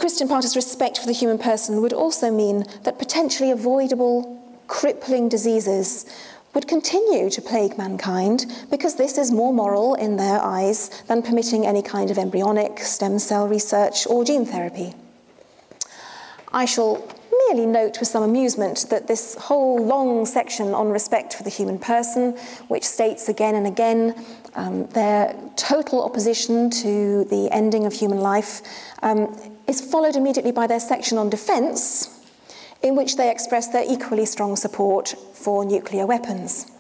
Christian Party's respect for the human person would also mean that potentially avoidable, crippling diseases would continue to plague mankind because this is more moral in their eyes than permitting any kind of embryonic stem cell research or gene therapy. I shall merely note with some amusement that this whole long section on respect for the human person, which states again and again their total opposition to the ending of human life, is followed immediately by their section on defence, in which they express their equally strong support for nuclear weapons.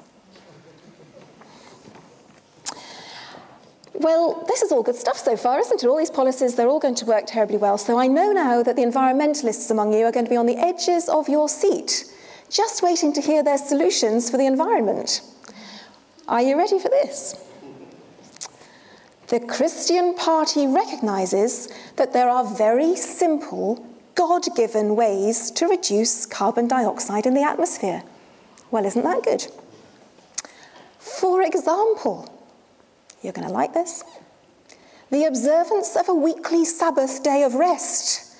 Well, this is all good stuff so far, isn't it? All these policies, they're all going to work terribly well. So I know now that the environmentalists among you are going to be on the edges of your seat, just waiting to hear their solutions for the environment. Are you ready for this? The Christian Party recognises that there are very simple, God-given ways to reduce carbon dioxide in the atmosphere. Well, isn't that good? For example, you're going to like this, the observance of a weekly Sabbath day of rest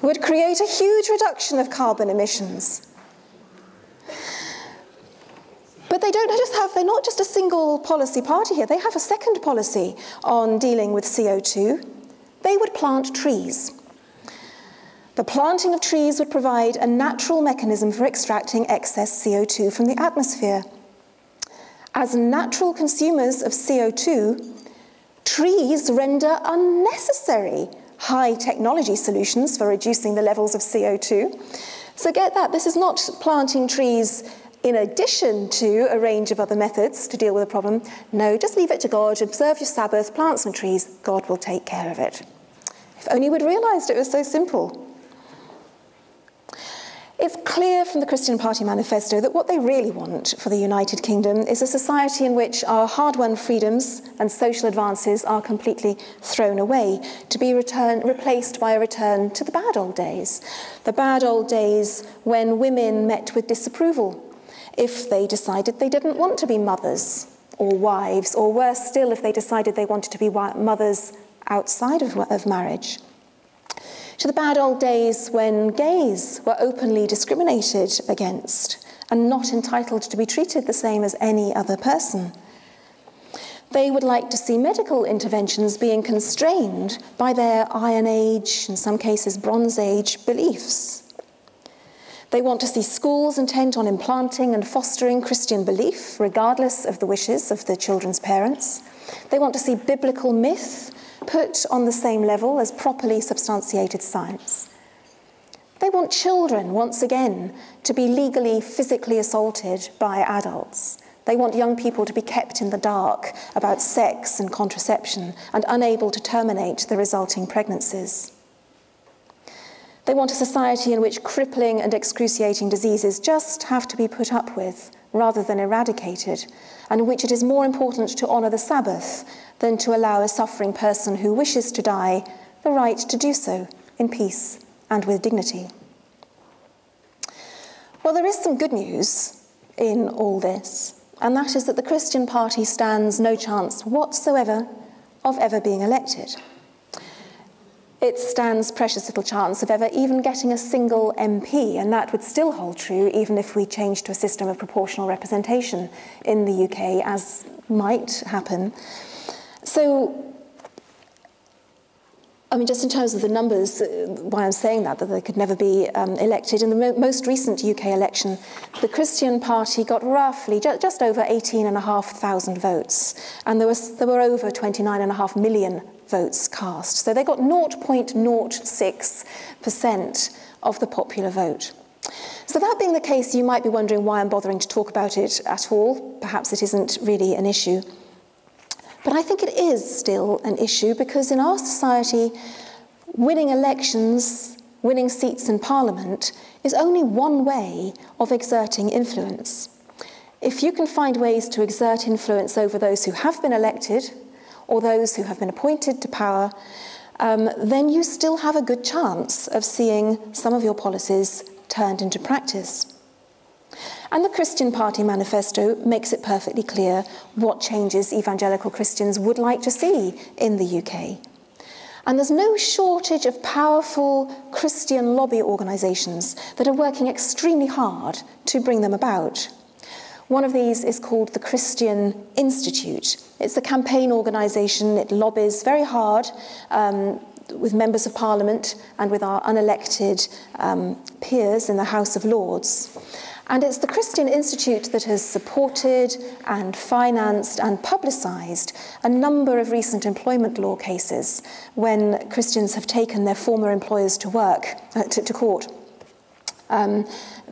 would create a huge reduction of carbon emissions. But they're not just a single policy party here. They have a second policy on dealing with CO2. They would plant trees. The planting of trees would provide a natural mechanism for extracting excess CO2 from the atmosphere. As natural consumers of CO2, trees render unnecessary high technology solutions for reducing the levels of CO2. So get that, this is not planting trees in addition to a range of other methods to deal with the problem. No, just leave it to God, observe your Sabbath, plant some trees, God will take care of it. If only we'd realised it was so simple. It's clear from the Christian Party manifesto that what they really want for the United Kingdom is a society in which our hard-won freedoms and social advances are completely thrown away, to be replaced by a return to the bad old days. The bad old days when women met with disapproval if they decided they didn't want to be mothers or wives, or worse still, if they decided they wanted to be mothers outside of marriage. To the bad old days when gays were openly discriminated against and not entitled to be treated the same as any other person. They would like to see medical interventions being constrained by their Iron Age, in some cases Bronze Age, beliefs. They want to see schools intent on implanting and fostering Christian belief, regardless of the wishes of the children's parents. They want to see biblical myth put on the same level as properly substantiated science. They want children, once again, to be legally, physically assaulted by adults. They want young people to be kept in the dark about sex and contraception and unable to terminate the resulting pregnancies. They want a society in which crippling and excruciating diseases just have to be put up with rather than eradicated, and in which it is more important to honour the Sabbath than to allow a suffering person who wishes to die the right to do so in peace and with dignity. Well, there is some good news in all this, and that is that the Christian Party stands no chance whatsoever of ever being elected. It stands precious little chance of ever even getting a single MP, and that would still hold true even if we changed to a system of proportional representation in the UK, as might happen. So, I mean, just in terms of the numbers, why I'm saying that they could never be elected. In the most recent UK election, the Christian Party got roughly just over 18,500 votes, and there were over 29.5 million votes cast. So they got 0.06% of the popular vote. So that being the case, you might be wondering why I'm bothering to talk about it at all. Perhaps it isn't really an issue. But I think it is still an issue because in our society, winning elections, winning seats in Parliament is only one way of exerting influence. If you can find ways to exert influence over those who have been elected or those who have been appointed to power, then you still have a good chance of seeing some of your policies turned into practice. And the Christian Party manifesto makes it perfectly clear what changes evangelical Christians would like to see in the UK. And there's no shortage of powerful Christian lobby organisations that are working extremely hard to bring them about. One of these is called the Christian Institute. It's a campaign organisation. It lobbies very hard with members of Parliament and with our unelected peers in the House of Lords. And it's the Christian Institute that has supported and financed and publicised a number of recent employment law cases when Christians have taken their former employers to court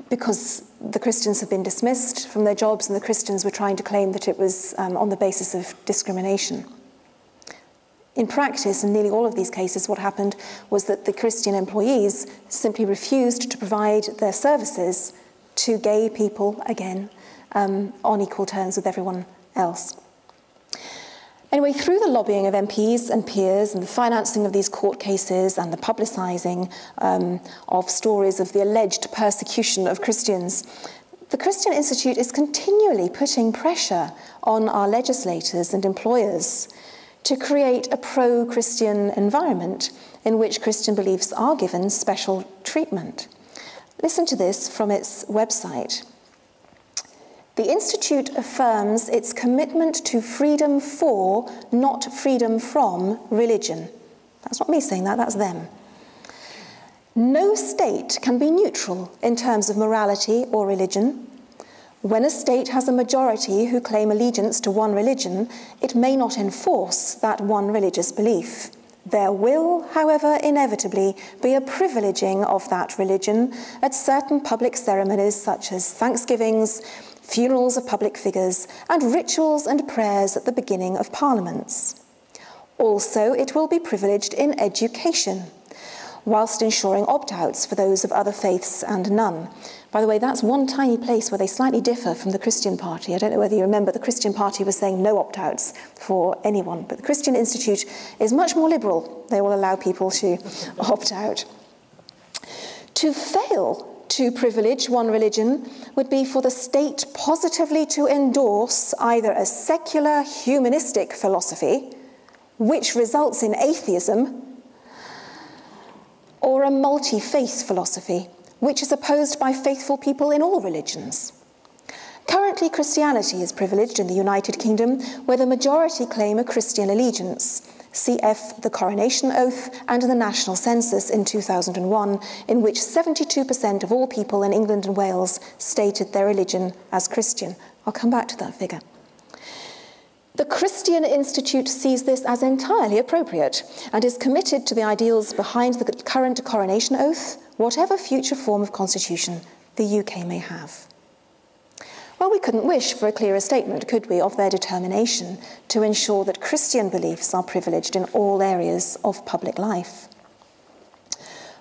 because the Christians have been dismissed from their jobs and the Christians were trying to claim that it was on the basis of discrimination. In practice, in nearly all of these cases, what happened was that the Christian employees simply refused to provide their services to gay people, again, on equal terms with everyone else. Anyway, through the lobbying of MPs and peers and the financing of these court cases and the publicising of stories of the alleged persecution of Christians, the Christian Institute is continually putting pressure on our legislators and employers to create a pro-Christian environment in which Christian beliefs are given special treatment. Listen to this from its website. The Institute affirms its commitment to freedom for, not freedom from, religion. That's not me saying that, that's them. No state can be neutral in terms of morality or religion. When a state has a majority who claim allegiance to one religion, it may not enforce that one religious belief. There will, however, inevitably be a privileging of that religion at certain public ceremonies such as Thanksgivings, funerals of public figures, and rituals and prayers at the beginning of parliaments. Also, it will be privileged in education, whilst ensuring opt-outs for those of other faiths and none. By the way, that's one tiny place where they slightly differ from the Christian Party. I don't know whether you remember, the Christian Party was saying no opt-outs for anyone, but the Christian Institute is much more liberal. They will allow people to opt out. To fail to privilege one religion would be for the state positively to endorse either a secular humanistic philosophy, which results in atheism, or a multi-faith philosophy, which is opposed by faithful people in all religions. Currently, Christianity is privileged in the United Kingdom, where the majority claim a Christian allegiance. Cf. the Coronation Oath and the National Census in 2001, in which 72% of all people in England and Wales stated their religion as Christian. I'll come back to that figure. The Christian Institute sees this as entirely appropriate and is committed to the ideals behind the current Coronation Oath, whatever future form of constitution the UK may have. Well, we couldn't wish for a clearer statement, could we, of their determination to ensure that Christian beliefs are privileged in all areas of public life.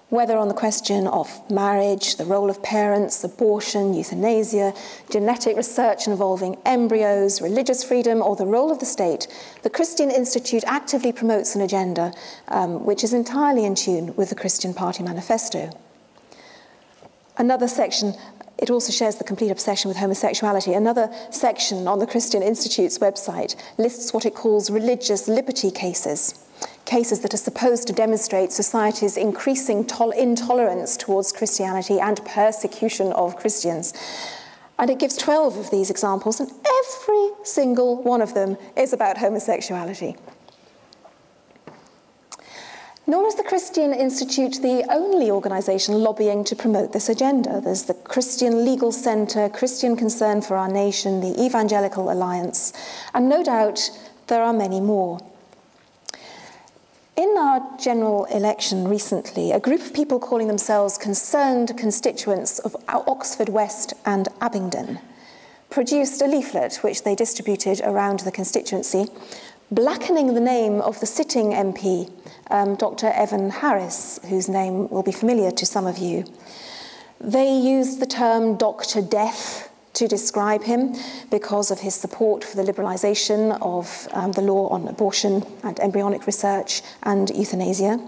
Whether on the question of marriage, the role of parents, abortion, euthanasia, genetic research involving embryos, religious freedom, or the role of the state, the Christian Institute actively promotes an agenda which is entirely in tune with the Christian Party manifesto. Another section, it also shares the complete obsession with homosexuality. Another section on the Christian Institute's website lists what it calls religious liberty cases. Cases that are supposed to demonstrate society's increasing intolerance towards Christianity and persecution of Christians. And it gives 12 of these examples, and every single one of them is about homosexuality. Nor is the Christian Institute the only organisation lobbying to promote this agenda. There's the Christian Legal Centre, Christian Concern for Our Nation, the Evangelical Alliance, and no doubt there are many more. In our general election recently, a group of people calling themselves concerned constituents of Oxford West and Abingdon produced a leaflet which they distributed around the constituency, blackening the name of the sitting MP, Dr. Evan Harris, whose name will be familiar to some of you. They used the term Dr. Death to describe him because of his support for the liberalisation of the law on abortion and embryonic research and euthanasia.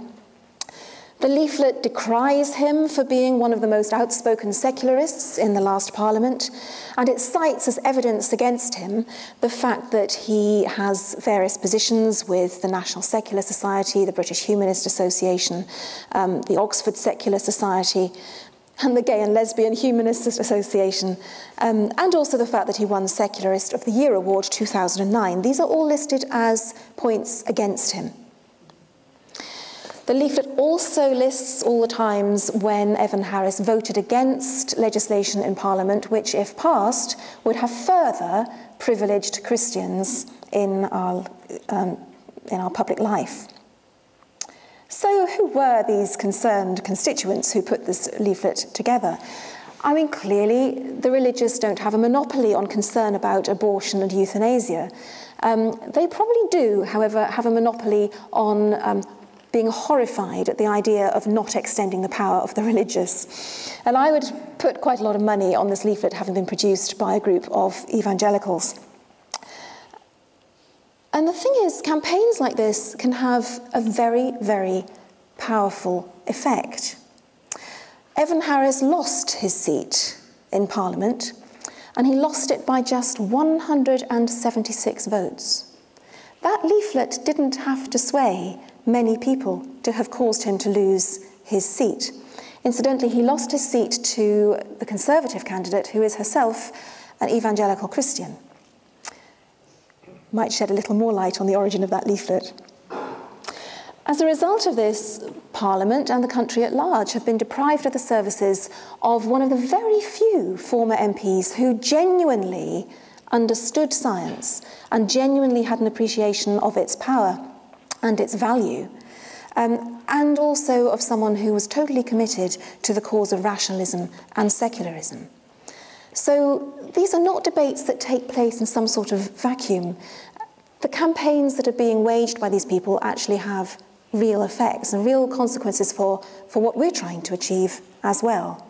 The leaflet decries him for being one of the most outspoken secularists in the last Parliament, and it cites as evidence against him the fact that he has various positions with the National Secular Society, the British Humanist Association, the Oxford Secular Society, and the Gay and Lesbian Humanist Association, and also the fact that he won Secularist of the Year Award 2009. These are all listed as points against him. The leaflet also lists all the times when Evan Harris voted against legislation in Parliament which, if passed, would have further privileged Christians in our public life. So who were these concerned constituents who put this leaflet together? I mean, clearly the religious don't have a monopoly on concern about abortion and euthanasia. They probably do, however, have a monopoly on being horrified at the idea of not extending the power of the religious. And I would put quite a lot of money on this leaflet having been produced by a group of evangelicals. And the thing is, campaigns like this can have a very, very powerful effect. Evan Harris lost his seat in Parliament, and he lost it by just 176 votes. That leaflet didn't have to sway many people to have caused him to lose his seat. Incidentally, he lost his seat to the Conservative candidate, who is herself an evangelical Christian. Might shed a little more light on the origin of that leaflet. As a result of this, Parliament and the country at large have been deprived of the services of one of the very few former MPs who genuinely understood science and genuinely had an appreciation of its power and its value, and also of someone who was totally committed to the cause of rationalism and secularism. So these are not debates that take place in some sort of vacuum. The campaigns that are being waged by these people actually have real effects and real consequences for what we're trying to achieve as well.